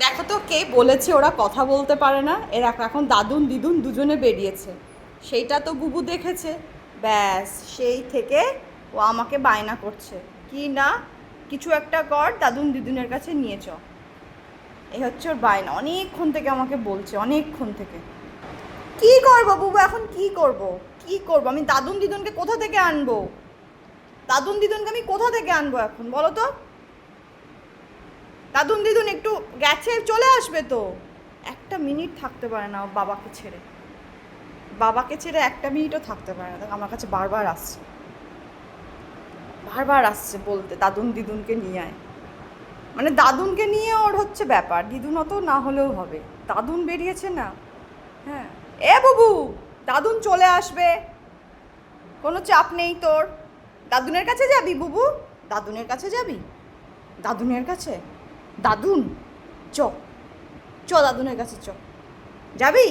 দেখো তো কে বলেছে ওরা কথা বলতে পারে না, এরা এখন দাদুন দিদুন দুজনে বেরিয়েছে। সেইটা তো বুবু দেখেছে, ব্যাস সেই থেকে ও আমাকে বায়না করছে কি না কিছু একটা কর, দাদুন দিদুনের কাছে নিয়ে চ। এই হচ্ছে ওর বায়না, অনেকক্ষণ থেকে আমাকে বলছে, অনেকক্ষণ থেকে। কি করবো বুবু, এখন কি করব, কি করব আমি দাদুন দিদুনকে কোথা থেকে আনবো? দাদুন দিদুনকে আমি কোথা থেকে আনবো এখন বলো তো? দাদুন দিদুন একটু গেছে, চলে আসবে তো। একটা মিনিট থাকতে পারে না বাবাকে ছেড়ে, বাবাকে ছেড়ে একটা মিনিটও থাকতে পারে না। আমার কাছে বারবার আসছে, বারবার আসছে বলতে দাদুন দিদুনকে নিয়ে আয়। মানে দাদুনকে নিয়ে ওর হচ্ছে ব্যাপার, দিদুন অত না হলেও হবে, দাদুন বেরিয়েছে না। হ্যাঁ, এ বুবু, দাদুন চলে আসবে, কোনো চাপ নেই তোর। দাদুনের কাছে যাবি বুবু? দাদুনের কাছে যাবি? দাদুনের কাছে? দাদুন, চ, চ দাদুনের কাছে চ। যাবি?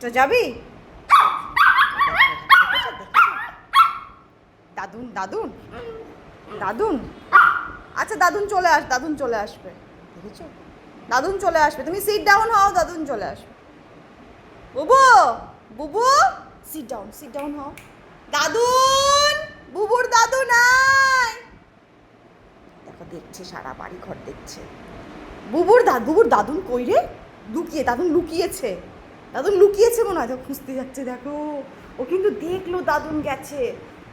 চ, যাবি? দাদুন, দাদুন, দাদুন। আচ্ছা দাদুন চলে আস, দাদুন চলে আসবে, দেখেছো? দাদুন চলে আসবে, তুমি সিট ডাউন হও, দাদুন চলে আসবে। বুবু, বুবু, সিট ডাউন হও। দাদুন, বুবুর দাদু নাই। দেখো দেখছে, সারা বাড়ি ঘর দেখছে। বুবুর দাদুন কই রে? দাদুন লুকিয়েছে, দাদুন লুকিয়েছে মনে হয়, খুঁজতে যাচ্ছে দেখো। ও কিন্তু দেখলো দাদুন গেছে,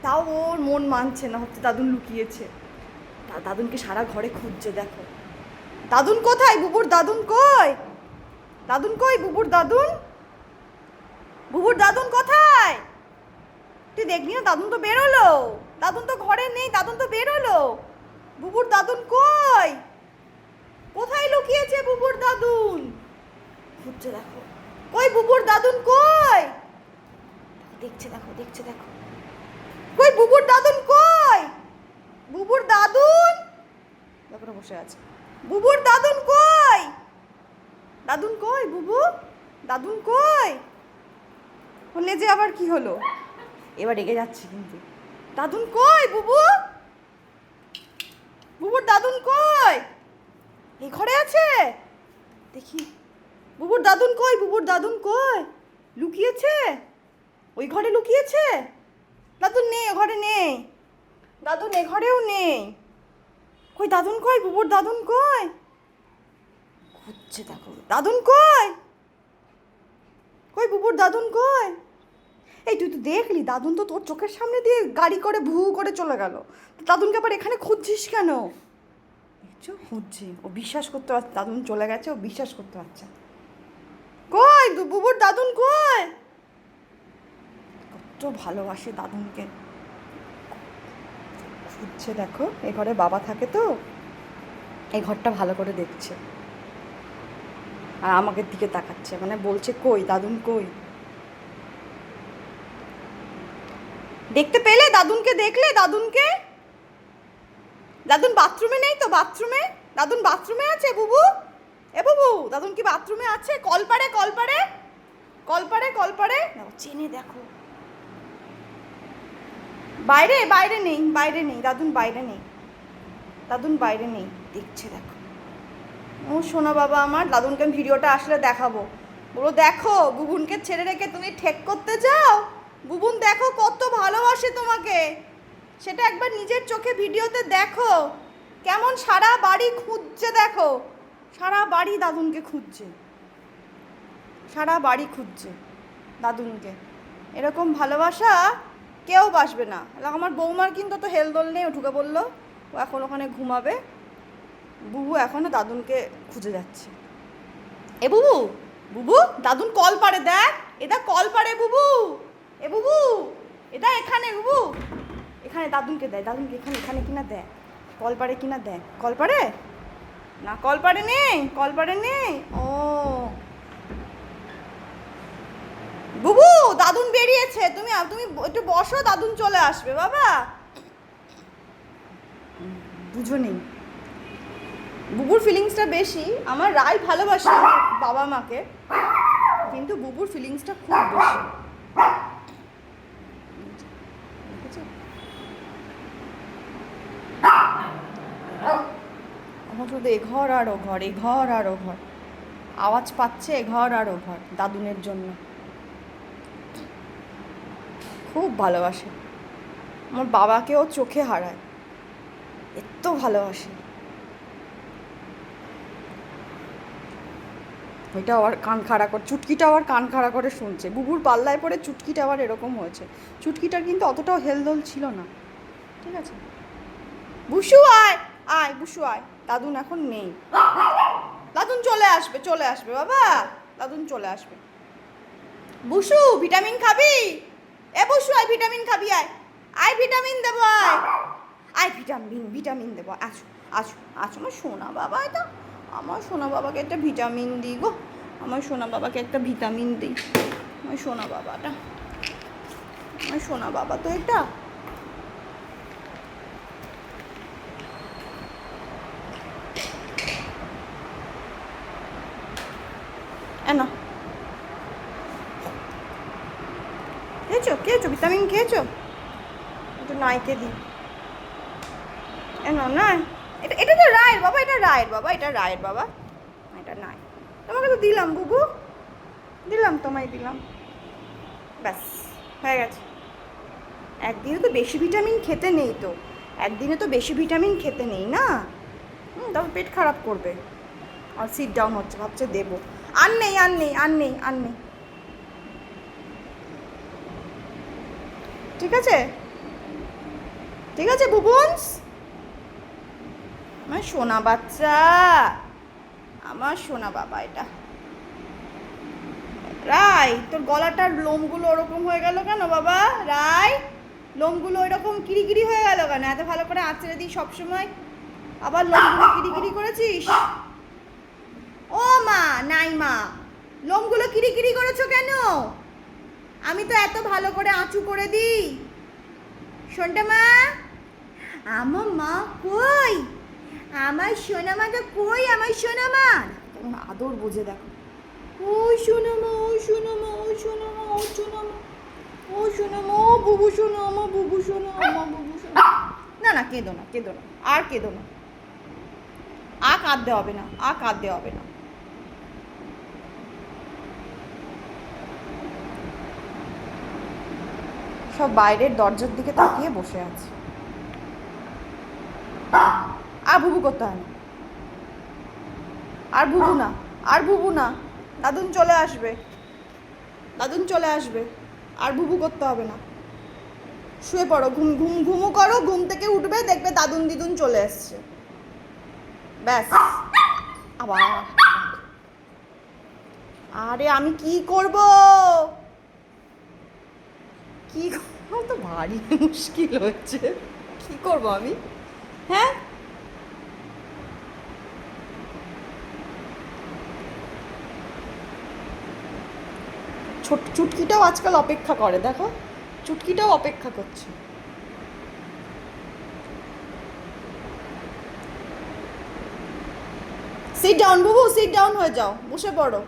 তাও ওর মন মানছে না, হচ্ছে দাদুন লুকিয়েছে। দাদুনকে সারা ঘরে খুঁজছে দেখো। দাদুন কোথায়? বুবুর দাদুন কই? দাদুন কই? বুবুর দাদুন, বুবুর দাদুন কোথায়? তুই দেখলি না, দাদুন তো বেরোলো, দাদুন তো ঘরে নেই, দাদুন তো বেরোলো। বুবুর দাদুন কই? কোথায় লুকিয়েছে বুবুর দাদুন? খুঁজছে দেখো, কই বুবুর দাদুন কই? দেখছে দেখো, দেখছে দেখো, কই বুবুর দাদুন কই? বুবুর দাদুন দেখো বসে আছে। বুবুর দাদুন কই? দাদুন কই বুবু? দাদুন কই? হলে যে আবার কি হলো? এবার রেগে যাচ্ছে কিন্তু। দাদুন কই বুবু? বুবুর দাদুন কই? এই ঘরে আছে, দেখি। বুবুর দাদুন কই? বুবুর দাদুন কই? লুকিয়েছে, ওই ঘরে লুকিয়েছে। দাদুন নেই, ও ঘরে নেই, দাদুন এ ঘরেও নেই। কই দাদুন কই? বুবুর দাদুন কই? খুঁজছে দেখো, দাদুন কই? কই বুবুর দাদুন কই? এই তুই তো দেখলি, দাদুন তো তোর চোখের সামনে দিয়ে গাড়ি করে ভু করে চলে গেল, দাদুনকে আবার এখানে খুঁজছিস কেন? দেখছো, খুঁজছে, ও বিশ্বাস করতে পারছে দাদুন চলে গেছে, ও বিশ্বাস করতে পারছে। কই বুবুর দাদুন কই? কত ভালোবাসে দাদুনকে, খুঁজছে দেখো। এ ঘরে বাবা থাকে তো, এই ঘরটা ভালো করে দেখছে, আর আমাকে দিকে তাকাচ্ছে, মানে বলছে কই দাদুন কই? দেখতে পেলে দাদুনকে? দেখলে দাদুনকে? দাদুন বাথরুমে নেই তো? বাথরুমে, দাদুন বাথরুমে আছে বুবু? এ বুবু, দাদুন কি বাথরুমে আছে? কলপারে, কলপারে, কলপারে, কলপারে চেনে দেখো। বাইরে, বাইরে নেই, বাইরে নেই, দাদুন বাইরে নেই, দাদুন বাইরে নেই, দেখছে দেখো। ও শোনো বাবা আমার, দাদুনকে আমি ভিডিওটা আসলে দেখাবো, বলো দেখো বুবুনকে ছেড়ে রেখে তুমি ঠেক করতে যাও। বুবুন দেখো কত ভালোবাসে তোমাকে, সেটা একবার নিজের চোখে ভিডিওতে দেখো। কেমন সারা বাড়ি খুঁজছে দেখো, সারা বাড়ি দাদুনকে খুঁজছে, সারা বাড়ি খুঁজছে দাদুনকে। এরকম ভালোবাসা কেউ বাসবে না। আমার বৌমার কিন্তু তো হেলদোল নেই, ও ঢুকে বললো, ও এখন ওখানে ঘুমাবে। বুবু এখনও দাদুনকে খুঁজে যাচ্ছে। এ বুবু, বুবু দাদুন কল পারে দেখ, এটা কল পারে বুবু। এ বুবু, এটা এখানে বুবু, এখানে দাদুনকে দেয়, দাদুনকে এখানে, এখানে কিনা দেয়, কল পারে কিনা দেয়। কল পারে না, কল পারে নেই, কল পারে নেই। ও বুবু, দাদুন বেরিয়েছে, তুমি তুমি একটু বসো, দাদুন চলে আসবে বাবা। বুঝো নেই, বুবুর ফিলিংসটা বেশি, আমার রাই ভালোবাসে আমার বাবা মাকে, কিন্তু বুবুর ফিলিংসটা খুব বেশি। এখন শুধু এ ঘর আর ও ঘর, এ ঘর আর ও ঘর, আওয়াজ পাচ্ছে এ ঘর আর ও ঘর দাদুনের জন্য। খুব ভালোবাসে, আমার বাবাকেও চোখে হারায়, এত ভালোবাসে। ওইটা আবার কান খাড়া করে, চুটকিটা আবার কান খাড়া করে শুনছে। বুবুর পাল্লায় পড়ে চুটকিটা আবার এরকম হয়েছে। চুটকিটার কিন্তু অতটাও হেলদোল ছিল না, ঠিক আছে। বুসু আয়, আয় বুসু আয়, দাদুন এখন নেই। দাদুন চলে আসবে, চলে আসবে বাবা, দাদুন চলে আসবে। বুসু ভিটামিন খাবি? এ বুসু আয়, ভিটামিন খাবি, আয় আয়, ভিটামিন দেবো, আয় আয়, ভিটামিন দেবো, আসো আসো আসো। আমার সোনা বাবা, এটা আমার সোনা বাবাকে একটা ভিটামিন দিই গো, আমার সোনা বাবাকে একটা ভিটামিন দিই। আমার সোনা বাবাটা, আমার সোনা বাবা তো এটা। না খেয়েছো, খেয়েছো ভিটামিন খেয়েছো? একটু নাইকে দিই, না না, এটা এটা তো রায়ের বাবা, এটা রায়ের বাবা, এটা রায়ের বাবা, এটা নাই। তোমাকে তো দিলাম বুবু, দিলাম, তোমায় দিলাম, ব্যাস হয়ে গেছে। একদিনে তো বেশি ভিটামিন খেতে নেই তো, একদিনে তো বেশি ভিটামিন খেতে নেই না, তারপর পেট খারাপ করবে। আর সিট ডাউন হচ্ছে, ভাবছে দেবো, আর নেই আর নেই আর নেই আর নেই, ঠিক আছে ঠিক আছে বুবুন্স, আমার সোনা বাচ্চা, আমার সোনা বাবা এটা। রাই, তোর গলাটার লোমগুলো ওরকম হয়ে গেল কেন বাবা? রাই, লোমগুলো ওইরকম কিরিকিরি হয়ে গেল কেন? এত ভালো করে আঁচড়ে দিই সবসময়, আবার লোমগুলো কিরিকিরি করেছিস? ও মা, নাই মা, লোমগুলো কিরিকিরি করেছো কেন? আমি তো এত ভালো করে আঁচু করে দিই। শোনটা মা, আমার মা কই? আমার সোনা মাটা কই? আমার সোনা মা কেমন আদর বোঝে দেখো। ও সোনা মা, ও সোনা মা, ও সোনা মা, ও সোনা মা, ও সোনা মা, ও বুবু সোনা, আমার বুবু সোনা, আমার বুবু সোনা। না না, কেঁদো না, কেঁদো না, আর কেঁদো না, আর কাঁদতে হবে না, আর কাঁদতে হবে না। সব বাইরের দরজার দিকে তাকিয়ে বসে আছে, আর বুবু করতে হয় না, আর বুবু না, আর বুবু না, দাদুন চলে আসবে, দাদুন চলে আসবে, আর বুবু করতে হবে না। শুয়ে পড়ো, ঘুম ঘুম ঘুমু করো, ঘুম থেকে উঠবে দেখবে দাদুন দিদুন চলে এসছে, ব্যাস। আবার আরে আমি কি করব, কি তো ভারী মুশকিল হচ্ছে, কি করব আমি? হ্যাঁ, ছোট চুটকিটাও আজকাল অপেক্ষা করে, দেখো চুটকিটাও অপেক্ষা করছে। সিট ডাউন বুবু, সিট ডাউন হয়ে যাও, বসে পড়ো।